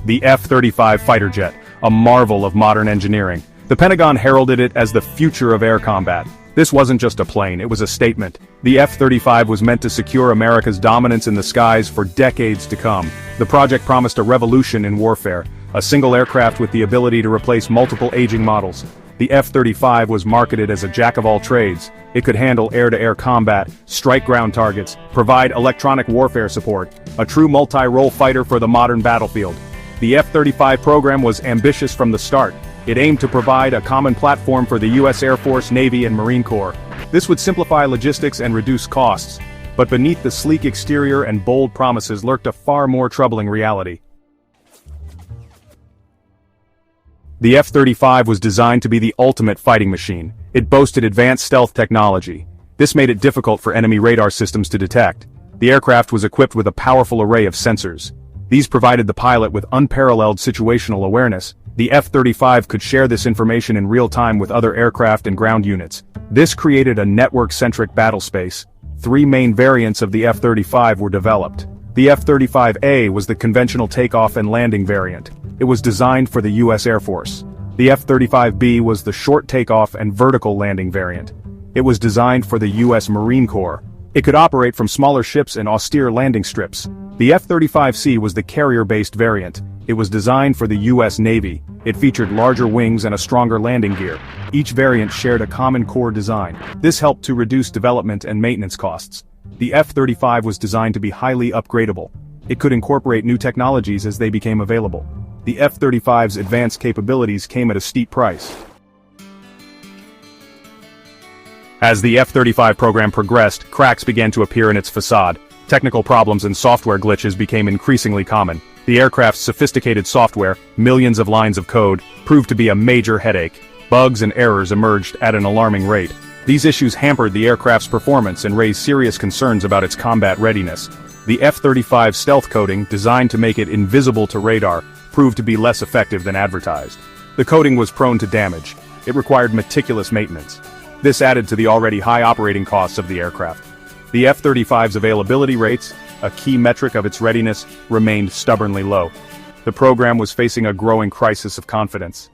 the F-35 fighter jet, a marvel of modern engineering. The Pentagon heralded it as the future of air combat. This wasn't just a plane, it was a statement. The F-35 was meant to secure America's dominance in the skies for decades to come. The project promised a revolution in warfare, a single aircraft with the ability to replace multiple aging models. The F-35 was marketed as a jack-of-all-trades. It could handle air-to-air combat, strike ground targets, provide electronic warfare support, a true multi-role fighter for the modern battlefield. The F-35 program was ambitious from the start. It aimed to provide a common platform for the U.S. Air Force, Navy, and Marine Corps. This would simplify logistics and reduce costs. But beneath the sleek exterior and bold promises lurked a far more troubling reality. The F-35 was designed to be the ultimate fighting machine. It boasted advanced stealth technology. This made it difficult for enemy radar systems to detect. The aircraft was equipped with a powerful array of sensors. These provided the pilot with unparalleled situational awareness. The F-35 could share this information in real time with other aircraft and ground units. This created a network-centric battle space. 3 main variants of the F-35 were developed. The F-35A was the conventional takeoff and landing variant. It was designed for the U.S. Air Force. The F-35B was the short takeoff and vertical landing variant. It was designed for the U.S. Marine Corps. It could operate from smaller ships and austere landing strips. The F-35C was the carrier-based variant. It was designed for the U.S. Navy. It featured larger wings and a stronger landing gear. Each variant shared a common core design. This helped to reduce development and maintenance costs. The F-35 was designed to be highly upgradable. It could incorporate new technologies as they became available. The F-35's advanced capabilities came at a steep price. As the F-35 program progressed, cracks began to appear in its facade. Technical problems and software glitches became increasingly common. The aircraft's sophisticated software, millions of lines of code, proved to be a major headache. Bugs and errors emerged at an alarming rate. These issues hampered the aircraft's performance and raised serious concerns about its combat readiness. The F-35 stealth coating, designed to make it invisible to radar, proved to be less effective than advertised. The coating was prone to damage. It required meticulous maintenance. This added to the already high operating costs of the aircraft. The F-35's availability rates, a key metric of its readiness, remained stubbornly low. The program was facing a growing crisis of confidence.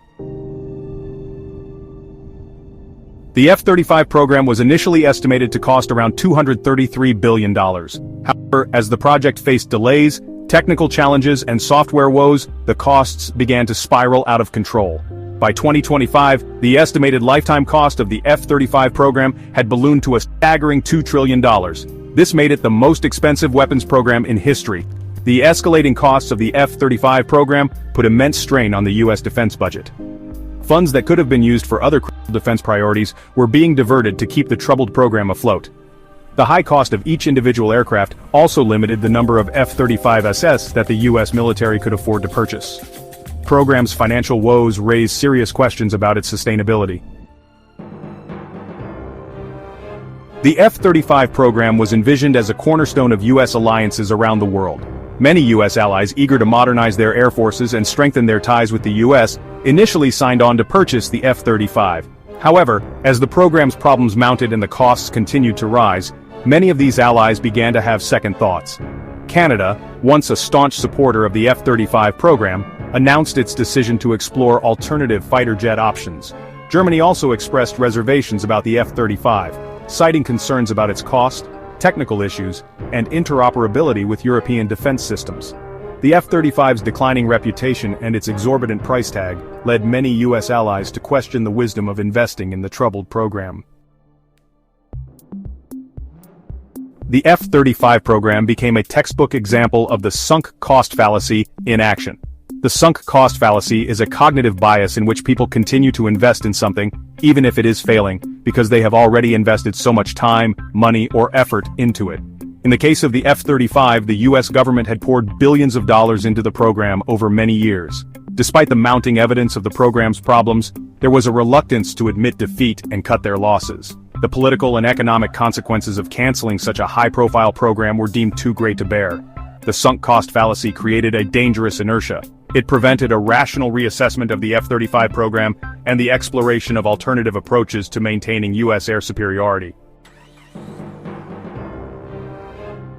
The F-35 program was initially estimated to cost around $233 billion. However, as the project faced delays, technical challenges, and software woes, the costs began to spiral out of control. By 2025, the estimated lifetime cost of the F-35 program had ballooned to a staggering $2 trillion. This made it the most expensive weapons program in history. The escalating costs of the F-35 program put immense strain on the U.S. defense budget. Funds that could have been used for other critical defense priorities were being diverted to keep the troubled program afloat. The high cost of each individual aircraft also limited the number of F-35SS that the U.S. military could afford to purchase. The program's financial woes raised serious questions about its sustainability. The F-35 program was envisioned as a cornerstone of U.S. alliances around the world. Many U.S. allies eager to modernize their air forces and strengthen their ties with the U.S. initially signed on to purchase the F-35. However, as the program's problems mounted and the costs continued to rise, many of these allies began to have second thoughts. Canada, once a staunch supporter of the F-35 program, announced its decision to explore alternative fighter jet options. Germany also expressed reservations about the F-35, citing concerns about its cost, technical issues, and interoperability with European defense systems. The F-35's declining reputation and its exorbitant price tag led many U.S. allies to question the wisdom of investing in the troubled program. The F-35 program became a textbook example of the sunk cost fallacy in action. The sunk cost fallacy is a cognitive bias in which people continue to invest in something, even if it is failing, because they have already invested so much time, money, or effort into it. In the case of the F-35, the U.S. government had poured billions of dollars into the program over many years. Despite the mounting evidence of the program's problems, there was a reluctance to admit defeat and cut their losses. The political and economic consequences of canceling such a high-profile program were deemed too great to bear. The sunk cost fallacy created a dangerous inertia. It prevented a rational reassessment of the F-35 program and the exploration of alternative approaches to maintaining U.S. air superiority.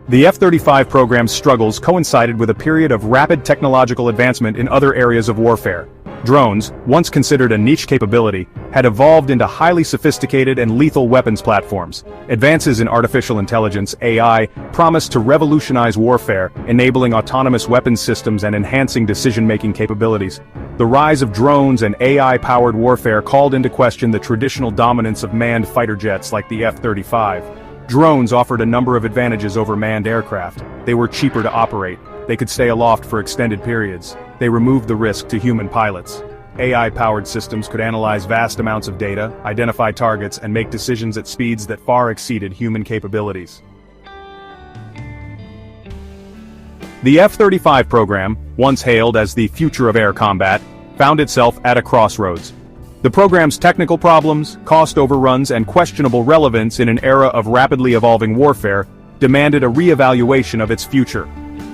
The F-35 program's struggles coincided with a period of rapid technological advancement in other areas of warfare. Drones, once considered a niche capability, had evolved into highly sophisticated and lethal weapons platforms. Advances in artificial intelligence (AI) promised to revolutionize warfare, enabling autonomous weapons systems and enhancing decision-making capabilities. The rise of drones and AI-powered warfare called into question the traditional dominance of manned fighter jets like the F-35. Drones offered a number of advantages over manned aircraft. They were cheaper to operate. They could stay aloft for extended periods. They removed the risk to human pilots. AI-powered systems could analyze vast amounts of data, identify targets, and make decisions at speeds that far exceeded human capabilities. The F-35 program, once hailed as the future of air combat, found itself at a crossroads. The program's technical problems, cost overruns, and questionable relevance in an era of rapidly evolving warfare demanded a re-evaluation of its future.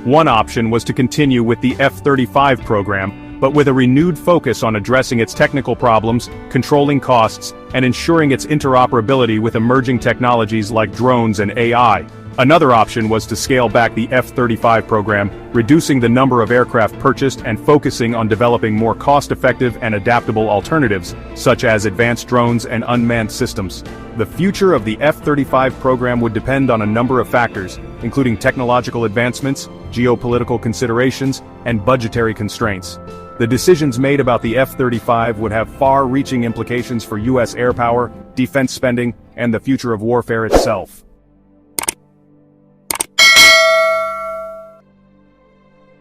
One option was to continue with the F-35 program, but with a renewed focus on addressing its technical problems, controlling costs, and ensuring its interoperability with emerging technologies like drones and AI. Another option was to scale back the F-35 program, reducing the number of aircraft purchased and focusing on developing more cost-effective and adaptable alternatives, such as advanced drones and unmanned systems. The future of the F-35 program would depend on a number of factors, including technological advancements, geopolitical considerations, and budgetary constraints. The decisions made about the F-35 would have far-reaching implications for U.S. air power, defense spending, and the future of warfare itself.